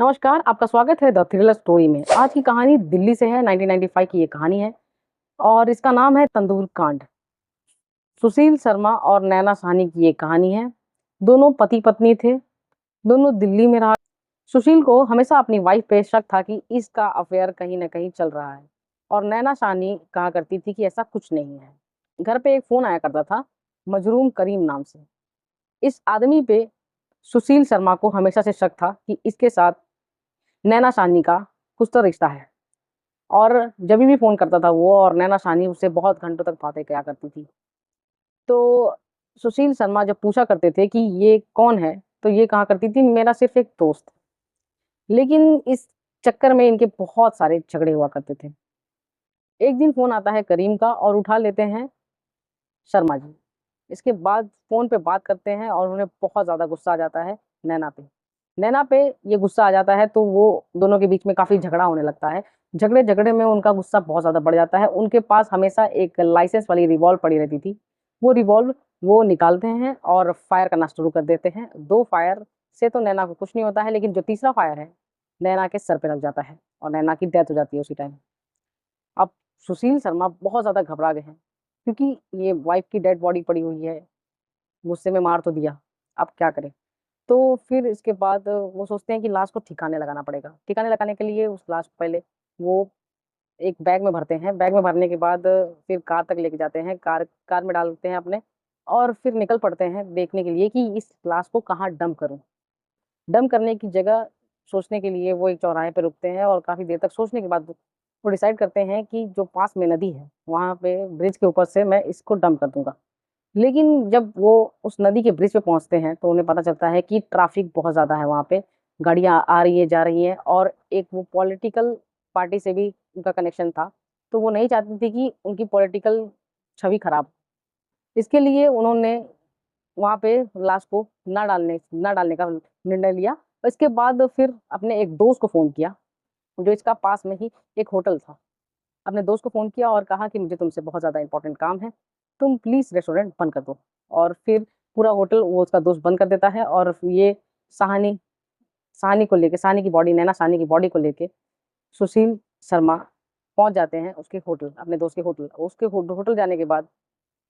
नमस्कार, आपका स्वागत है द थ्रिलर स्टोरी में। आज की कहानी दिल्ली से है। 1995 की ये कहानी है और इसका नाम है तंदूर कांड। सुशील शर्मा और नैना साहनी की ये कहानी है। दोनों पति पत्नी थे। दोनों दिल्ली में रहा। सुशील को हमेशा अपनी वाइफ पे शक था कि इसका अफेयर कहीं ना कहीं चल रहा है और नैना साहनी कहा करती थी कि ऐसा कुछ नहीं है। घर पे एक फोन आया करता था मजरूम करीम नाम से। इस आदमी पे सुशील शर्मा को हमेशा से शक था कि इसके साथ नैना साहनी का कुछ तो रिश्ता है। और जब भी फ़ोन करता था वो और नैना साहनी उससे बहुत घंटों तक बातें किया करती थी। तो सुशील शर्मा जब पूछा करते थे कि ये कौन है, तो ये कहा करती थी मेरा सिर्फ़ एक दोस्त है। लेकिन इस चक्कर में इनके बहुत सारे झगड़े हुआ करते थे। एक दिन फ़ोन आता है करीम का और उठा लेते हैं शर्मा जी। इसके बाद फ़ोन पे बात करते हैं और उन्हें बहुत ज़्यादा गुस्सा आ जाता है नैना पे। नैना पे ये गुस्सा आ जाता है तो वो दोनों के बीच में काफ़ी झगड़ा होने लगता है। झगड़े-झगड़े में उनका गुस्सा बहुत ज़्यादा बढ़ जाता है। उनके पास हमेशा एक लाइसेंस वाली रिवॉल्व पड़ी रहती थी। वो रिवॉल्व वो निकालते हैं और फायर करना शुरू कर देते हैं। 2 फायर से तो नैना को कुछ नहीं होता है, लेकिन जो तीसरा फायर है, नैना के सर पे लग जाता है और नैना की डेथ हो जाती है उसी टाइम। अब सुशील शर्मा बहुत ज़्यादा घबरा गए हैं, क्योंकि ये वाइफ़ की डेड बॉडी पड़ी हुई है। गुस्से में मार तो दिया, अब क्या करें? तो फिर इसके बाद वो सोचते हैं कि लाश को ठिकाने लगाना पड़ेगा। ठिकाने लगाने के लिए उस लाश को पहले वो एक बैग में भरते हैं। बैग में भरने के बाद फिर कार तक लेके जाते हैं। कार कार में डालते हैं अपने और फिर निकल पड़ते हैं देखने के लिए कि इस लाश को कहाँ डंप करूँ। डंप करने की जगह सोचने के लिए वो एक चौराहे पे रुकते हैं और काफ़ी देर तक सोचने के बाद वो डिसाइड करते हैं कि जो पास में नदी है, वहाँ पे ब्रिज के ऊपर से मैं इसको डंप कर दूँगा। लेकिन जब वो उस नदी के ब्रिज पे पहुँचते हैं, तो उन्हें पता चलता है कि ट्रैफ़िक बहुत ज़्यादा है वहाँ पे। गाड़ियाँ आ रही हैं, जा रही हैं और एक वो पॉलिटिकल पार्टी से भी उनका कनेक्शन था। तो वो नहीं चाहती थी कि उनकी पॉलिटिकल छवि खराब हो। इसके लिए उन्होंने वहाँ पे लाश को ना डालने का निर्णय लिया। इसके बाद फिर अपने एक दोस्त को फ़ोन किया, जो इसका पास में ही एक होटल था। अपने दोस्त को फ़ोन किया और कहा कि मुझे तुमसे बहुत ज़्यादा इम्पोर्टेंट काम है, तुम प्लीज़ रेस्टोरेंट बंद कर दो। और फिर पूरा होटल वो उसका दोस्त बंद कर देता है और ये साहनी साहनी को लेके साहनी की बॉडी नैना साहनी की बॉडी को लेके सुशील शर्मा पहुँच जाते हैं उसके होटल, अपने दोस्त के होटल। उसके होटल जाने के बाद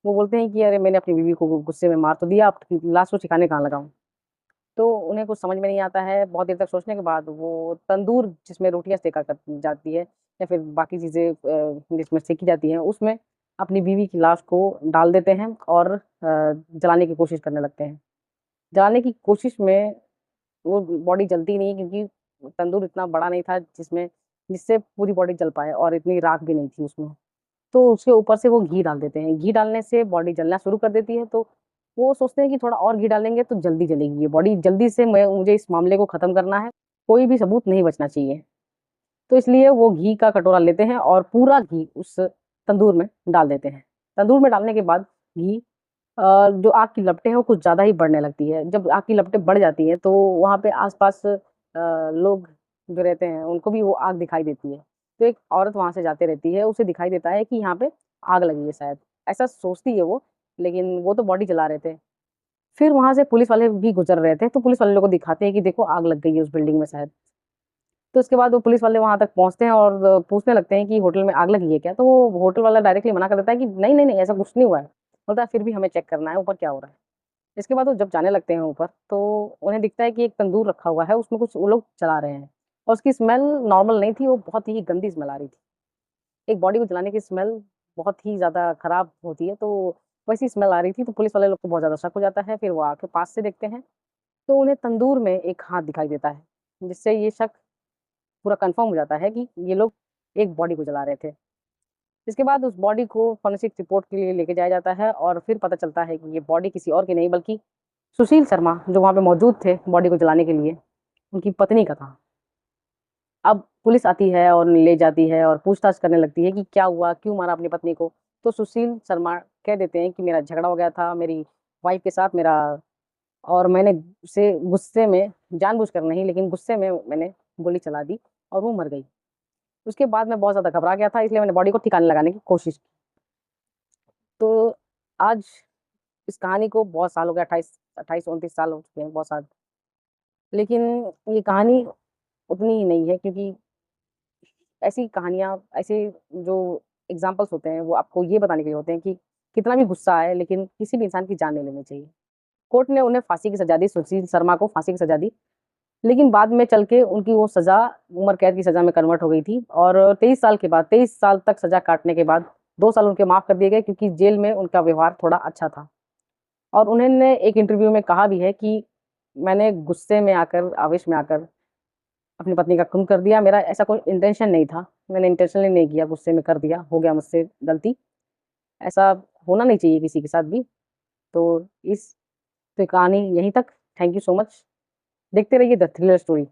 वो बोलते हैं कि अरे मैंने अपनी बीवी को गुस्से में मार तो दिया, अब लाश को ठिकाने कहाँ लगाऊँ? तो उन्हें कुछ समझ में नहीं आता है। बहुत देर तक सोचने के बाद वो तंदूर जिसमें रोटियाँ सेका कर जाती है या फिर बाकी चीज़ें जिसमें सेकी जाती हैं, उसमें अपनी बीवी की लाश को डाल देते हैं और जलाने की कोशिश करने लगते हैं। जलाने की कोशिश में वो बॉडी जलती नहीं, क्योंकि तंदूर इतना बड़ा नहीं था जिससे पूरी बॉडी जल पाए और इतनी राख भी नहीं थी उसमें। तो उसके ऊपर से वो घी डाल देते हैं। घी डालने से बॉडी जलना शुरू कर देती है, तो वो सोचते हैं कि थोड़ा और घी डालेंगे तो जल्दी जलेगी ये बॉडी, जल्दी से मुझे इस मामले को ख़त्म करना है, कोई भी सबूत नहीं बचना चाहिए। तो इसलिए वो घी का कटोरा लेते हैं और पूरा घी उस तंदूर में डाल देते हैं। तंदूर में डालने के बाद घी जो आग की लपटें हैं वो कुछ ज़्यादा ही बढ़ने लगती है। जब आग की लपटें बढ़ जाती हैं तो वहाँ पे आस-पास लोग जो रहते हैं उनको भी वो आग दिखाई देती है। तो एक औरत वहाँ से जाते रहती है, उसे दिखाई देता है कि यहाँ पे आग लगी है शायद, ऐसा सोचती है वो, लेकिन वो तो बॉडी जला रहे थे। फिर वहाँ से पुलिस वाले भी गुज़र रहे थे, तो पुलिस वाले लोग को दिखाते हैं कि देखो आग लग गई है उस बिल्डिंग में शायद। तो उसके बाद वो पुलिस वाले वहाँ तक पहुँचते हैं और पूछने लगते हैं कि होटल में आग लगी है क्या? तो वो होटल वाला डायरेक्टली मना कर देता है कि नहीं, नहीं, नहीं, ऐसा कुछ नहीं हुआ है। बोलता है फिर भी हमें चेक करना है ऊपर क्या हो रहा है। इसके बाद वो जब जाने लगते हैं ऊपर, तो उन्हें दिखता है कि एक तंदूर रखा हुआ है, उसमें कुछ वो लोग चला रहे हैं और उसकी स्मेल नॉर्मल नहीं थी, वो बहुत ही गंदी स्मेल आ रही थी। एक बॉडी को जलाने की स्मेल बहुत ही ज़्यादा खराब होती है, तो वैसी स्मेल आ रही थी, तो पुलिस वाले लोग को बहुत ज़्यादा शक हो जाता है। फिर वो आके पास से देखते हैं, तो उन्हें तंदूर में एक हाथ दिखाई देता है, जिससे ये शक पूरा कन्फर्म हो जाता है कि ये लोग एक बॉडी को जला रहे थे। इसके बाद उस बॉडी को फोरेंसिक रिपोर्ट के लिए लेके जाया जाता है और फिर पता चलता है कि ये बॉडी किसी और की नहीं बल्कि सुशील शर्मा, जो वहाँ पे मौजूद थे बॉडी को जलाने के लिए, उनकी पत्नी का था। अब पुलिस आती है और ले जाती है और पूछताछ करने लगती है कि क्या हुआ? क्यों मारा अपनी पत्नी को? तो सुशील शर्मा कह देते हैं कि मेरा झगड़ा हो गया था मेरी वाइफ़ के साथ मेरा, और मैंने उसे गुस्से में, जानबूझकर नहीं लेकिन गुस्से में मैंने गोली चला दी और वो मर गई। उसके बाद मैं बहुत ज़्यादा घबरा गया था, इसलिए मैंने बॉडी को ठिकाने लगाने की कोशिश की। तो आज इस कहानी को बहुत साल हो गए, 28 28-29 साल हो चुके हैं, बहुत साल। लेकिन ये कहानी उतनी ही नहीं है, क्योंकि ऐसी कहानियाँ, ऐसे जो एग्ज़ाम्पल्स होते हैं, वो आपको ये बताने के लिए होते हैं कि कितना भी गुस्सा आए, लेकिन किसी भी इंसान की जान नहीं लेनी चाहिए। कोर्ट ने उन्हें फांसी की सज़ा दी, सुशील शर्मा को फांसी की सज़ा दी, लेकिन बाद में चल के उनकी वो सज़ा उम्र कैद की सज़ा में कन्वर्ट हो गई थी और 23 साल के बाद, 23 साल तक सज़ा काटने के बाद 2 साल उनके माफ़ कर दिए गए, क्योंकि जेल में उनका व्यवहार थोड़ा अच्छा था। और उन्होंने एक इंटरव्यू में कहा भी है कि मैंने गुस्से में आकर, आवेश में आकर अपनी पत्नी का खून कर दिया। मेरा ऐसा कोई इंटेंशन नहीं था। मैंने इंटेंशनली नहीं किया, गुस्से में कर दिया, हो गया मुझसे गलती। ऐसा होना नहीं चाहिए किसी के साथ भी। तो इस तो कहानी यहीं तक। Thank you so much. देखते रहिए द थ्रिलर स्टोरी।